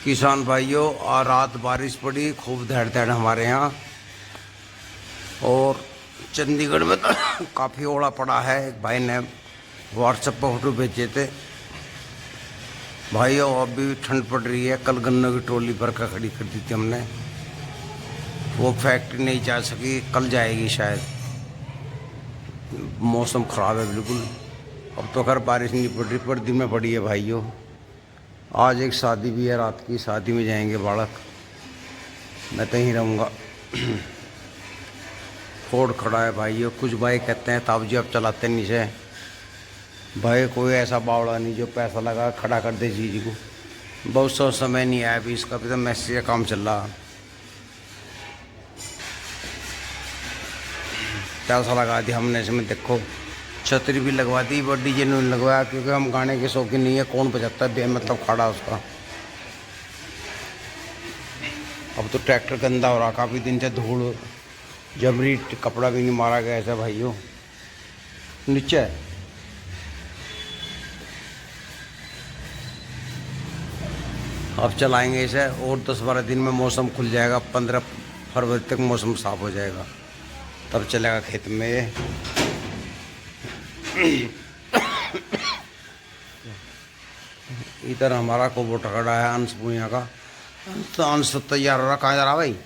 किसान भाइयों, और रात बारिश पड़ी खूब धड़ धड़ हमारे यहाँ। और चंडीगढ़ में तो काफ़ी ओला पड़ा है। एक भाई ने व्हाट्सएप पर फोटो भेजे थे। भाइयों अभी ठंड पड़ रही है। कल गन्नों की ट्रॉली भर कर खड़ी कर दी थी हमने। वो फैक्ट्री नहीं जा सकी, कल जाएगी शायद। मौसम ख़राब है बिल्कुल। अब तो खैर बारिश नहीं पड़ रही, पर दिन में पड़ी है भाइयों। आज एक शादी भी है, रात की शादी में जाएंगे बालक। मैं तो यहीं रहूँगा। फोर्ड खड़ा है भाइयों। कुछ भाई कहते हैं ताऊ जी आप चलाते नहीं से। भाई कोई ऐसा बावड़ा नहीं जो पैसा लगा खड़ा कर दे चीज़ को। बहुत सा समय नहीं आया अभी इसका, भी तो मैसेज का काम चल रहा। पैसा लगा दिया हमने इसमें, देखो छतरी भी लगवा दी, बट डीजे नहीं लगवाया क्योंकि हम गाने के शौकीन नहीं है। कौन बजाता है बेमतलब खड़ा उसका। अब तो ट्रैक्टर गंदा हो रहा, काफ़ी दिन से धूल जमरी, कपड़ा भी नहीं मारा गया ऐसा भाइयों। नीचे अब चलाएंगे इसे, और 10-12 दिन में मौसम खुल जाएगा। 15 फरवरी तक मौसम साफ हो जाएगा, तब चलेगा खेत में। इधर हमारा कोबोटा खड़ा है अंश भूया का। तो अंश तो तैयार हो रहा। कहाँ जा रहा भाई?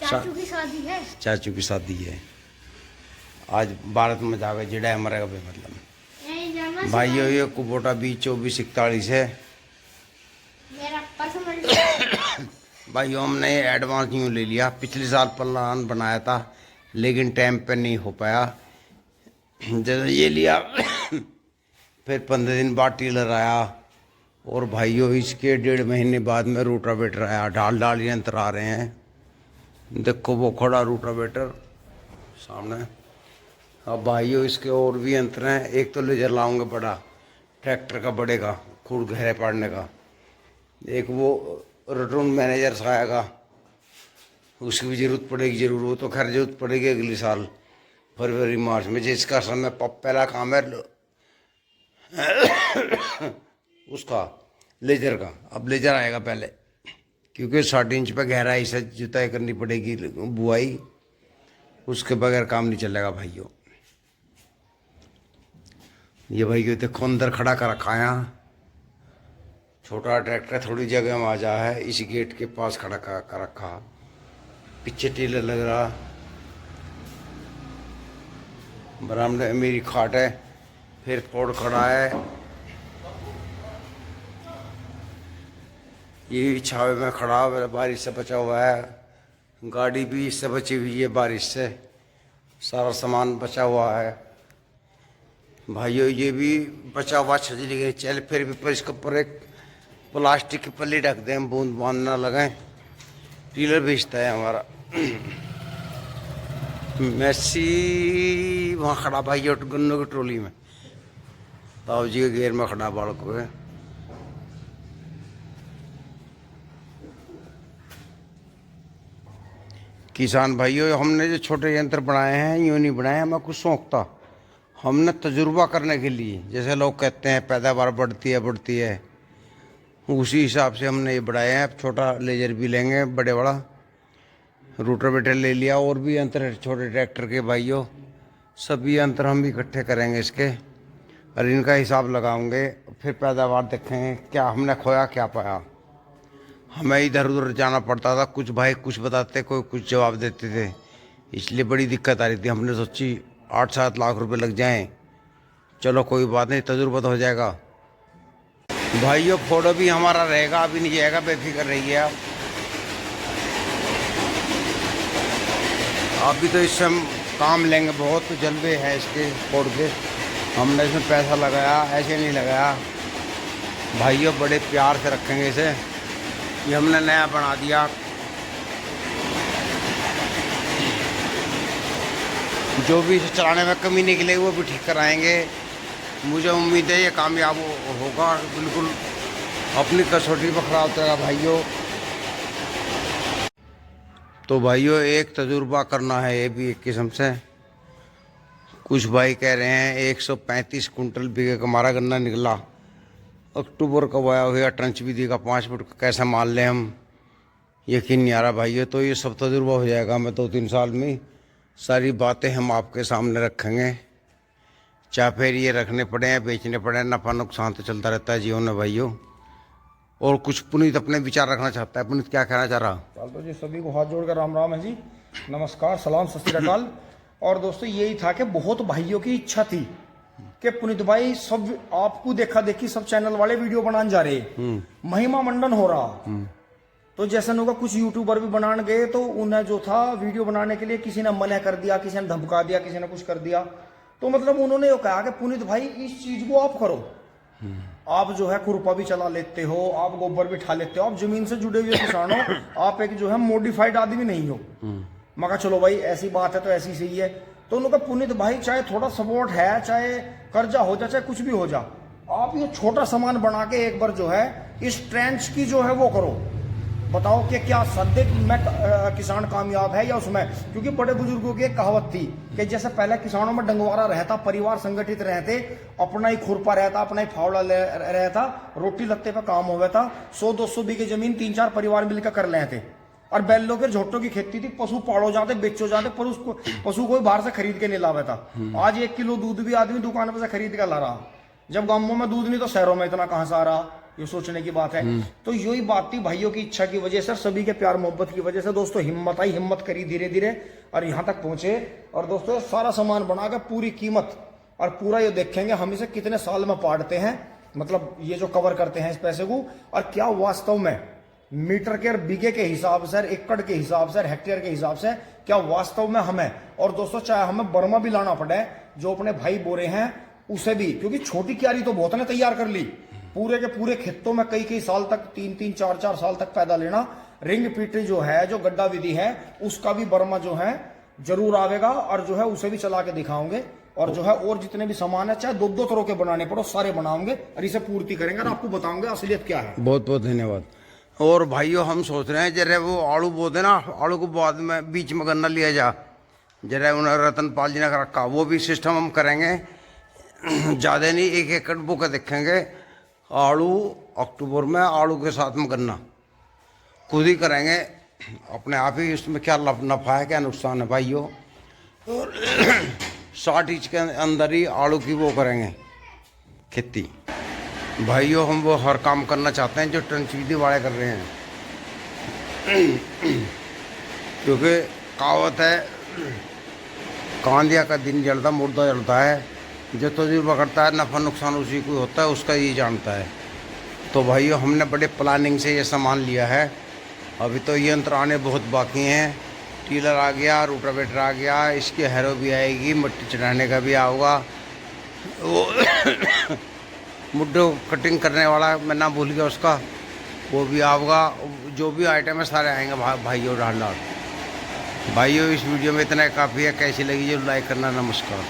चाचू की शादी है। चाचू की शादी है आज। भारत में जाकर जिड़ा मरेगा बेमतलब। नहीं जाना भाइयों ये कोबोटा 2024-41 है मेरा पर्सनल। भाइयों। हमने एडवांस यूँ ले लिया। पिछले साल प्लान बनाया था लेकिन टाइम पे नहीं हो पाया। जैसे ये लिया फिर 15 दिन बाद टीलर आया, और भाइयों इसके 1.5 महीने बाद में रोटावेटर आया। ढाल यंत्र आ रहे हैं, देखो वो खड़ा रोटावेटर सामने। अब भाइयों इसके और भी यंत्र हैं। एक तो लेजर लाऊंगे बड़ा, ट्रैक्टर का बढ़ेगा खूब गहरे पाड़ने का। एक वो रिटर्न मैनेजर सा आएगा, उसकी भी ज़रूरत पड़ेगी जरूर। वो तो खैर जरूरत पड़ेगी अगले साल फरवरी मार्च में, जिसका समय पहला काम है उसका लेजर का। अब लेजर आएगा पहले, क्योंकि 60 इंच पे गहराई से जुताई करनी पड़ेगी, बुआई। उसके बगैर काम नहीं चलेगा भाइयों। ये भाइयों देखो अंदर खड़ा कर रखा है यहाँ। छोटा ट्रैक्टर थोड़ी जगह में आ जा है, इस गेट के पास खड़ा कर रखा। पीछे टीलर लग रहा। बरामदे में मेरी खाट है। फिर फोर्ड खड़ा है। ये छावे में खड़ा हुआ, बारिश से बचा हुआ है। गाड़ी भी इससे बची हुई है बारिश से। सारा सामान बचा हुआ है भाइयों। ये भी बचा हुआ छजली गई चल, फिर भी पर इसके ऊपर एक प्लास्टिक की पल्ली ढक दें, बूंद बांध ना लगाएं। टीलर भेजता है हमारा। मैसी वहाँ खड़ा भाइयों गन्नों की ट्रॉली में। ताऊ जी के घेर में खड़ा बालक हुए। किसान भाइयों, हमने जो छोटे यंत्र बनाए हैं यूँ नहीं बनाए, हमें कुछ शौक था। हमने तजुर्बा करने के लिए, जैसे लोग कहते हैं पैदावार बढ़ती है, उसी हिसाब से हमने ये बढ़ाए हैं। अब छोटा लेजर भी लेंगे, बड़े बड़ा रोटावेटर ले लिया, और भी यंत्र छोटे ट्रैक्टर के भाइयों। सभी यंत्र हम इकट्ठे करेंगे इसके, और इनका हिसाब लगाएंगे। फिर पैदावार देखेंगे क्या हमने खोया क्या पाया। हमें इधर उधर जाना पड़ता था, कुछ भाई कुछ बताते, कोई कुछ जवाब देते थे, इसलिए बड़ी दिक्कत आ रही थी। हमने सोची 8-7 लाख रुपए लग जाएं, चलो कोई बात नहीं, तजुर्बा तो हो जाएगा। भाइयों फोटो भी हमारा रहेगा, अभी नहीं जाएगा, बेफिक्र रहिए आप। अभी तो इस समय काम लेंगे, बहुत जल्दे है इसके फोड़ के। हमने इसमें पैसा लगाया, ऐसे नहीं लगाया भाइयों। बड़े प्यार से रखेंगे इसे। ये हमने नया बना दिया। जो भी इसे चलाने में कमी निकलेगी वो भी ठीक कराएंगे। मुझे उम्मीद है ये कामयाब होगा बिल्कुल। अपनी कसौटी पर खरा उतरेगा भाइयों। तो भाइयों एक तजुर्बा करना है ये भी एक किस्म से। कुछ भाई कह रहे हैं 135 कुंटल बीघे का हमारा गन्ना निकला। अक्टूबर का बोया हुआ ट्रंच विधि का 5 फुट का कैसे मान लें हम, यकीन नहीं आ रहा भाई। तो ये सब तजुर्बा हो जाएगा हमें 2-3 साल में। सारी बातें हम आपके सामने रखेंगे, चाहे फिर ये रखने पड़े हैं बेचने पड़े हैं, नफा नुकसान तो चलता रहता है जीवन में भाइयों। और कुछ पुनीत अपने विचार रखना चाहता है, पुनीत क्या कहना चाह रहा? तो जी सभी को हाथ जोड़कर राम राम है जी, नमस्कार, सलाम, सत श्री अकाल। और दोस्तों यही था कि बहुत भाइयों की इच्छा थी कि पुनीत भाई सब आपको देखा देखी सब चैनल वाले वीडियो बनाने जा रहे, महिमा मंडन हो रहा। तो जैसे होगा कुछ यूट्यूबर भी बनाने गए तो उन्हें जो था वीडियो बनाने के लिए किसी ने मना कर दिया, किसी ने धमका दिया, किसी ने कुछ कर दिया। तो मतलब उन्होंने ये कहा कि पुनीत भाई इस चीज को आप करो, आप जो है खुरपा भी चला लेते हो, आप गोबर भी ठा लेते हो, आप जमीन से जुड़े हुए किसान हो, आप एक जो है मॉडिफाइड आदमी नहीं हो। मैं कहा चलो भाई ऐसी बात है तो ऐसी सही है। तो उन्होंने कहा पुनीत भाई चाहे थोड़ा सपोर्ट है, चाहे कर्जा हो जाए, चाहे कुछ भी हो जाए, आप ये छोटा सामान बना के एक बार जो है इस ट्रेंच की जो है वो करो, बताओ कि क्या सद्य में किसान कामयाब है या उसमें। क्योंकि बड़े बुजुर्गों की एक कहावत थी कि जैसे पहले किसानों में डंगवारा रहता, परिवार संगठित रहते, अपना ही खुरपा रहता, अपना ही फावड़ा रहता, रोटी लत्ते पे काम होगा था, 100-200 बीघे जमीन 3-4 परिवार मिलकर कर लेते। और बैलों के झोटों की खेती थी, पशु पाड़ो जाते, बेचो जाते, पर उसको पशु कोई बाहर से खरीद के नहीं लावे था। आज 1 किलो दूध भी आदमी दुकान पर से खरीद कर ला रहा। जब गांवों में दूध नहीं तो शहरों में इतना कहां से आ रहा, ये सोचने की बात है। तो यही बात थी भाइयों की इच्छा की वजह से, सभी के प्यार मोहब्बत की वजह से दोस्तों हिम्मत आई, हिम्मत करी धीरे धीरे और यहाँ तक पहुंचे। और दोस्तों सारा सामान बनाकर पूरी कीमत और पूरा ये देखेंगे हम इसे कितने साल में पाड़ते हैं, मतलब ये जो कवर करते हैं इस पैसे को, और क्या वास्तव में मीटर के बीघे के हिसाब से, एकड़ के हिसाब से, हेक्टेयर के हिसाब से क्या वास्तव में हमें। और दोस्तों चाहे हमें बर्मा भी लाना पड़े, जो अपने भाई बोरे हैं उसे भी, क्योंकि छोटी क्यारी तो बहुत ने तैयार कर ली, पूरे के पूरे खेतों में कई साल तक, 3-3, 4-4 साल तक पैदा लेना। रिंग पीटी जो है, जो गड्ढा विधि है, उसका भी बर्मा जो है जरूर आवेगा, और जो है उसे भी चला के दिखाओगे। और जो है और जितने भी सामान है, चाहे 2-2 तरह के बनाने पड़ो, सारे बनाओगे और इसे पूर्ति करेंगे और आपको बताओगे असलियत क्या है। बहुत बहुत धन्यवाद। और भाइयों हम सोच रहे हैं जरा वो आड़ू बोते ना, आड़ू को बाद में बीच में गन्ना लिया जा, जरा उन्होंने रतनपाल जी ने रखा, वो भी सिस्टम हम करेंगे। ज़्यादा नहीं, 1 एकड़ बुक देखेंगे आड़ू, अक्टूबर में आड़ू के साथ में गन्ना खुद ही करेंगे अपने आप ही। इसमें क्या नफा है क्या नुकसान है भाइयों। और 60 इंच के अंदर ही आड़ू की वो करेंगे खेती भाइयों। हम वो हर काम करना चाहते हैं जो ट्रंच विधि वाले कर रहे हैं, क्योंकि कहावत है कांदिया का दिन जलता मुर्दा जलता है, जो तजुर्बा करता है नफा नुकसान उसी को होता है, उसका ये जानता है। तो भाइयों हमने बड़े प्लानिंग से ये सामान लिया है। अभी तो यंत्र आने बहुत बाकी हैं, टीलर आ गया, रोटावेटर आ गया, इसकी हैरो भी आएगी, मिट्टी चढ़ाने का भी आऊगा, वो मुड्ढे कटिंग करने वाला मैं ना भूल गया उसका, वो भी आऊगा। जो भी आइटम है सारे आएंगे भाइयों। डाल भाइयों इस वीडियो में इतना काफ़ी है, कैसी लगी जो लाइक करना। नमस्कार।